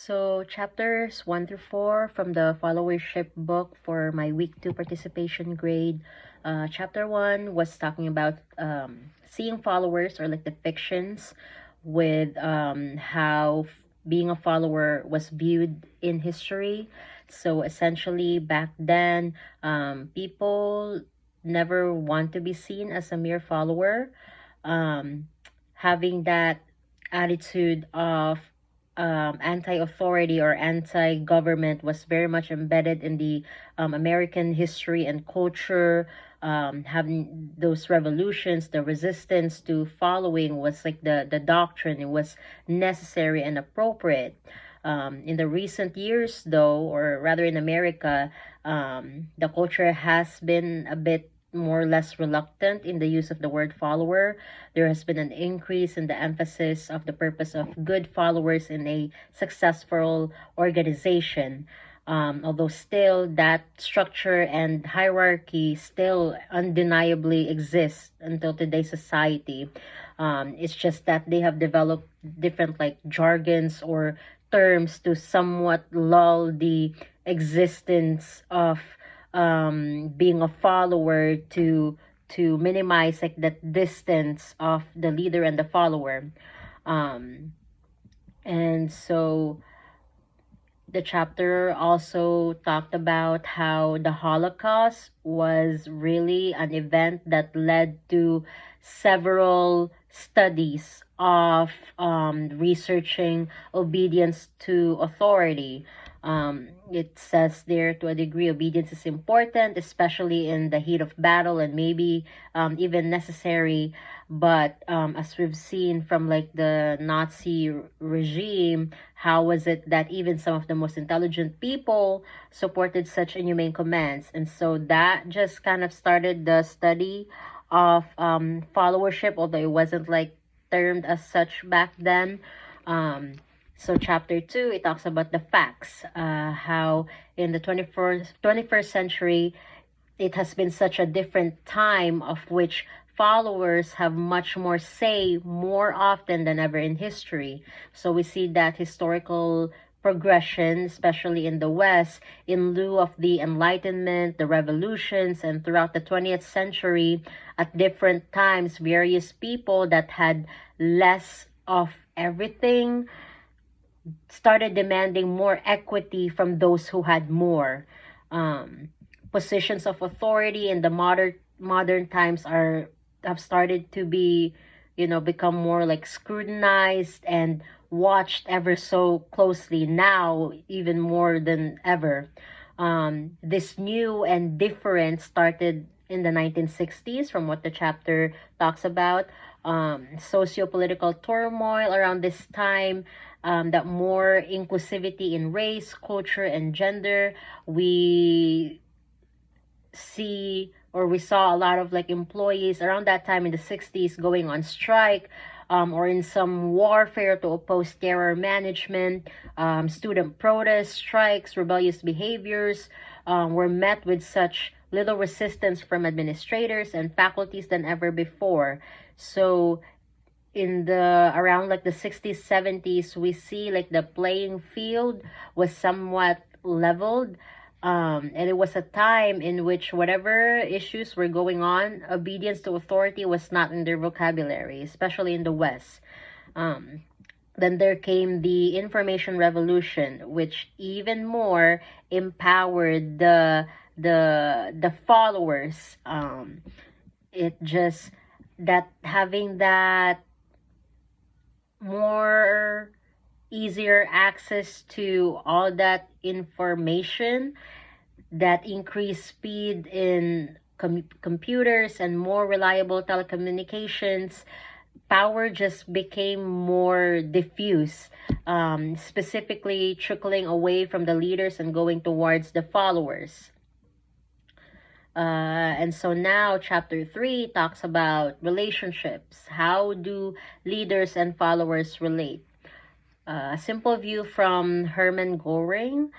So, chapters 1 through 4 from the followership book for my week 2 participation grade. Chapter 1 was talking about seeing followers, or like depictions with how being a follower was viewed in history. So, essentially, back then, people never want to be seen as a mere follower. Um, Having that attitude of anti-authority or anti-government was very much embedded in the American history and culture. Having those revolutions, the resistance to following was like the doctrine. It was necessary and appropriate. In the recent years, though, or rather in America, the culture has been a bit more or less reluctant in the use of the word follower. There has been an increase in the emphasis of the purpose of good followers in a successful organization. Although still that structure and hierarchy still undeniably exists until today's society. It's just that they have developed different like jargons or terms to somewhat lull the existence of being a follower, to minimize like that distance of the leader and the follower. um and so the chapter also talked about how the Holocaust was really an event that led to several studies of researching obedience to authority. It says there, to a degree, obedience is important, especially in the heat of battle, and maybe even necessary. But as we've seen from like the Nazi regime, how was it that even some of the most intelligent people supported such inhumane commands? And so that just kind of started the study of followership, although it wasn't like termed as such back then. So chapter 2, it talks about the facts, how in the 21st century, it has been such a different time, of which followers have much more say more often than ever in history. So we see that historical progression, especially in the West, in lieu of the Enlightenment, the revolutions, and throughout the 20th century, at different times, various people that had less of everything started demanding more equity from those who had more. Positions of authority in the modern times have started to be, become more like scrutinized and watched ever so closely now, even more than ever. This new and different started in the 1960s, from what the chapter talks about. Socio-political turmoil around this time, that more inclusivity in race, culture, and gender. We saw a lot of like employees around that time in the 60s going on strike, or in some warfare to oppose terror management. Student protests, strikes, rebellious behaviors were met with such little resistance from administrators and faculties than ever before. So in the around like the 60s, 70s, we see like the playing field was somewhat leveled. And it was a time in which whatever issues were going on, obedience to authority was not in their vocabulary, especially in the West. Then there came the information revolution, which even more empowered the followers. It just that having that more easier access to all that information, that increased speed in computers and more reliable telecommunications, power just became more diffuse, specifically trickling away from the leaders and going towards the followers. And so now chapter 3 talks about relationships. How do leaders and followers relate? A simple view from Hermann Goring.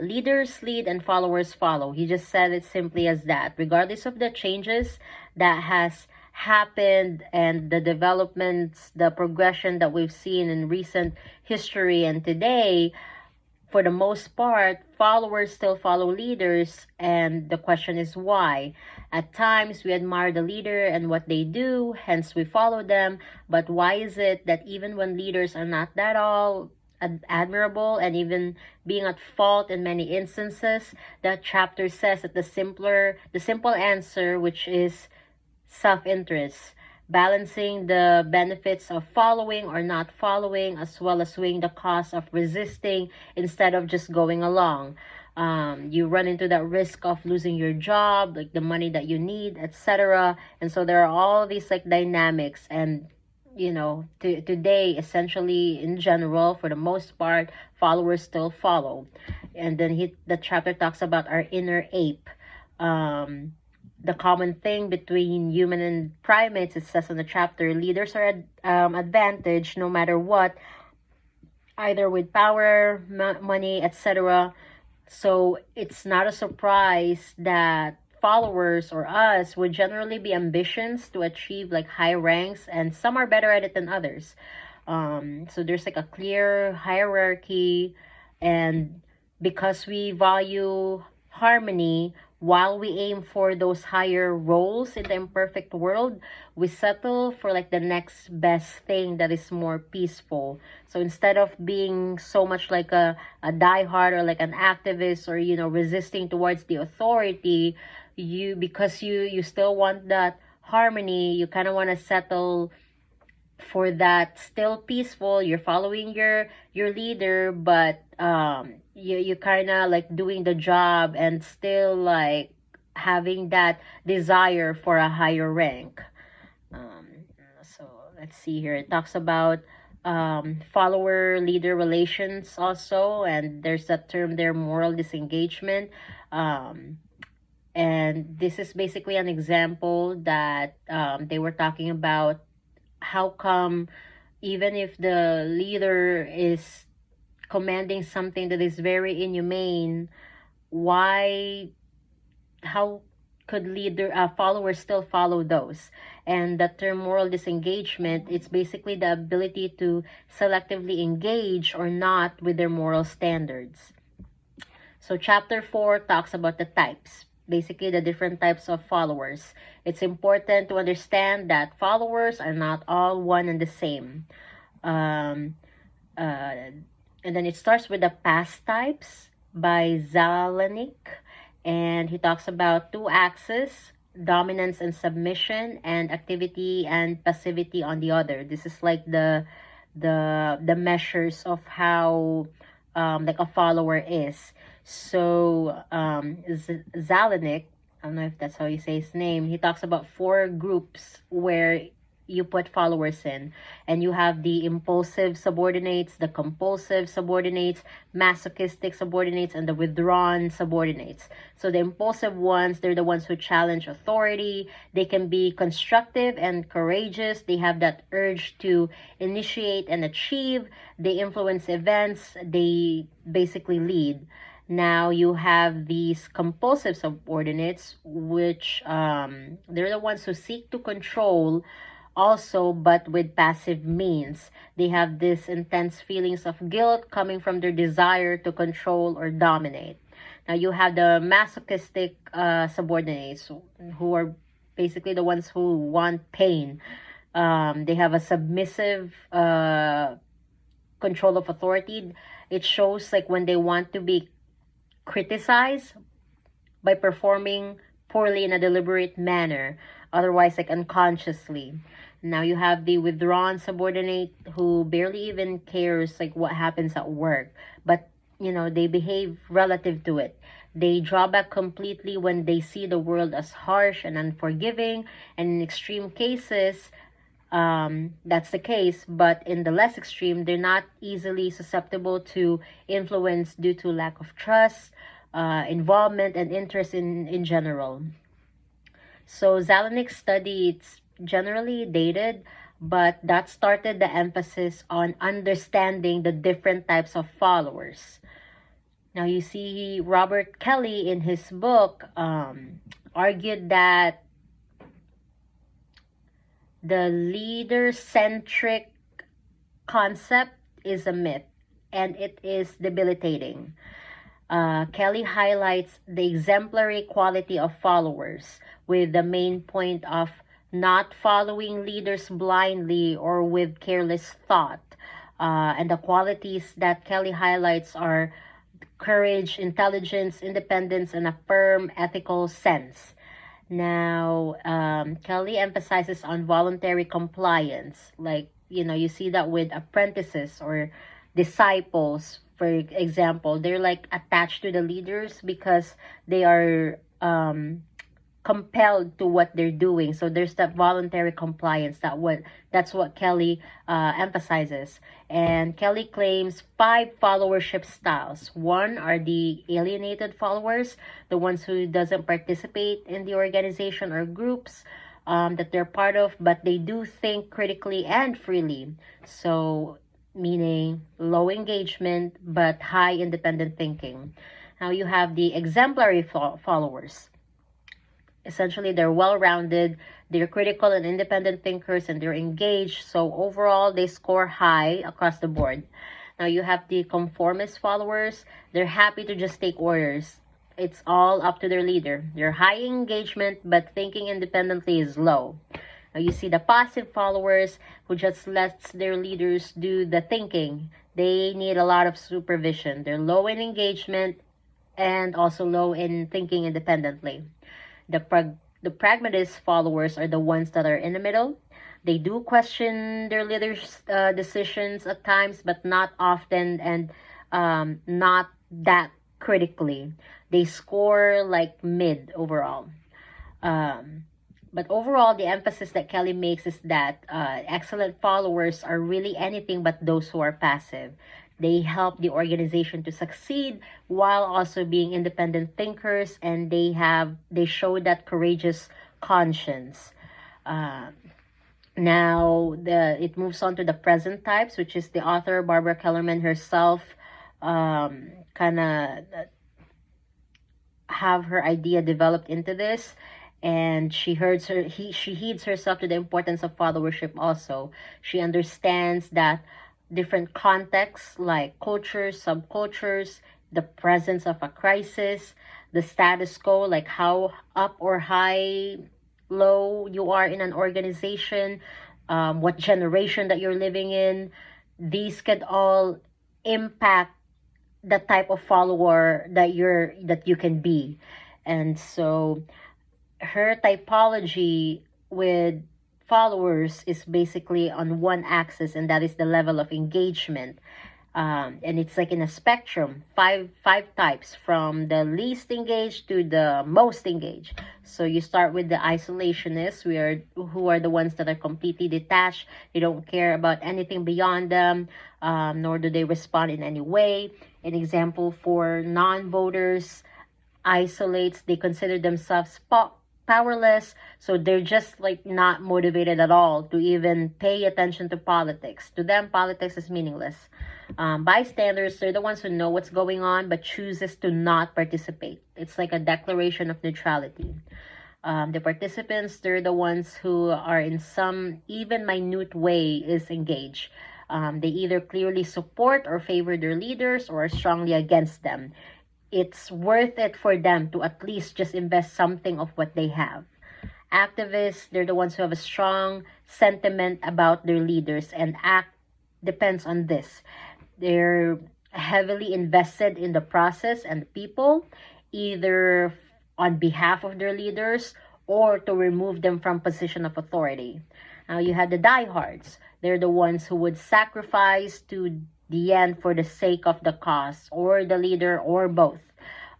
Leaders lead and followers follow. He just said it simply as that. Regardless of the changes that has happened and the developments, the progression that we've seen in recent history and today, for the most part, followers still follow leaders, and the question is why. At times, we admire the leader and what they do, hence we follow them. But why is it that even when leaders are not that all admirable and even being at fault in many instances, that chapter says that the simple answer, which is self-interest, balancing the benefits of following or not following, as well as weighing the cost of resisting instead of just going along. You run into that risk of losing your job, like the money that you need, etc. And so there are all these like dynamics, and today, essentially in general, for the most part, followers still follow. And then the chapter talks about our inner ape. The common thing between human and primates, it says in the chapter, leaders are advantaged no matter what, either with power, money, etc. So it's not a surprise that followers or us would generally be ambitions to achieve like high ranks, and some are better at it than others. So there's like a clear hierarchy, and because we value harmony, while we aim for those higher roles in the imperfect world, we settle for like the next best thing that is more peaceful. So instead of being so much like a diehard or like an activist, or resisting towards the authority, because you still want that harmony, you kind of want to settle for that still peaceful. You're following your leader, but you kind of like doing the job and still like having that desire for a higher rank. So let's see here, it talks about follower leader relations also, and there's that term there, moral disengagement. And this is basically an example that they were talking about. How come even if the leader is commanding something that is very inhumane, how could followers still follow those? And the term moral disengagement, it's basically the ability to selectively engage or not with their moral standards. So chapter 4 talks about the types, basically the different types of followers. It's important to understand that followers are not all one and the same. And then it starts with the past types by Zalanik, and he talks about two axes, dominance and submission, and activity and passivity on the other. This is like the measures of how like a follower is. So Zalanik, I don't know if that's how you say his name, he talks about 4 groups where you put followers in, and you have the impulsive subordinates, the compulsive subordinates, masochistic subordinates, and the withdrawn subordinates. So the impulsive ones, they're the ones who challenge authority. They can be constructive and courageous. They have that urge to initiate and achieve. They influence events. They basically lead. Now you have these compulsive subordinates, which they're the ones who seek to control also, but with passive means. They have this intense feelings of guilt coming from their desire to control or dominate. Now you have the masochistic subordinates, who are basically the ones who want pain. They have a submissive control of authority. It shows like when they want to be criticized by performing poorly in a deliberate manner, otherwise like unconsciously. Now you have the withdrawn subordinate, who barely even cares like what happens at work, but they behave relative to it. They draw back completely when they see the world as harsh and unforgiving, and in extreme cases, that's the case, but in the less extreme, they're not easily susceptible to influence due to lack of trust, involvement, and interest in general. So Zalanik's study, it's generally dated, but that started the emphasis on understanding the different types of followers. Now you see Robert Kelly in his book argued that the leader-centric concept is a myth. and it is debilitating. Kelly highlights the exemplary quality of followers, with the main point of not following leaders blindly or with careless thought. And the qualities that Kelly highlights are courage, intelligence, independence, and a firm ethical sense. Now, Kelly emphasizes on voluntary compliance. Like, you see that with apprentices or disciples, for example. They're like attached to the leaders because they are compelled to what they're doing. So there's that voluntary compliance. That's what Kelly emphasizes. And Kelly claims 5 followership styles. One are the alienated followers, the ones who doesn't participate in the organization or groups that they're part of, but they do think critically and freely. So meaning low engagement but high independent thinking. Now you have the exemplary followers. Essentially, they're well-rounded, they're critical and independent thinkers, and they're engaged. So overall, they score high across the board. Now you have the conformist followers. They're happy to just take orders. It's all up to their leader. They're high engagement, but thinking independently is low. Now you see the passive followers who just lets their leaders do the thinking. They need a lot of supervision. They're low in engagement and also low in thinking independently. The pragmatist followers are the ones that are in the middle. They do question their leaders' decisions at times, but not often, and not that critically. They score like mid overall. But overall, the emphasis that Kelly makes is that excellent followers are really anything but those who are passive. They help the organization to succeed while also being independent thinkers, and they show that courageous conscience. Now it moves on to the present types, which is the author Barbara Kellerman herself kind of have her idea developed into this, and she heeds herself to the importance of followership also. She understands that different contexts like cultures, subcultures, the presence of a crisis, the status quo, like how up or high, low you are in an organization, what generation that you're living in, these could all impact the type of follower that you can be. And so her typology with followers is basically on one axis, and that is the level of engagement. And it's like in a spectrum, five types, from the least engaged to the most engaged. So you start with the isolationists, who are the ones that are completely detached. They don't care about anything beyond them, nor do they respond in any way. An example for non-voters isolates, they consider themselves powerless, so they're just like not motivated at all to even pay attention to politics. To them, politics is meaningless. Bystanders, they're the ones who know what's going on but chooses to not participate. It's like a declaration of neutrality. The participants, they're the ones who are in some even minute way is engaged. They either clearly support or favor their leaders or are strongly against them. It's worth it for them to at least just invest something of what they have. Activists, they're the ones who have a strong sentiment about their leaders, and ACT depends on this. They're heavily invested in the process and the people, either on behalf of their leaders or to remove them from position of authority. Now you have the diehards. They're the ones who would sacrifice to the end for the sake of the cause or the leader or both.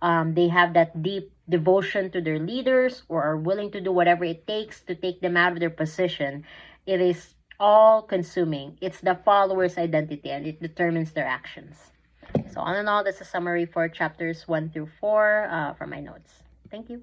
They have that deep devotion to their leaders or are willing to do whatever it takes to take them out of their position. It is all consuming. It's the follower's identity, and it determines their actions. So all in all, that's a summary for chapters 1 through 4 from my notes. Thank you.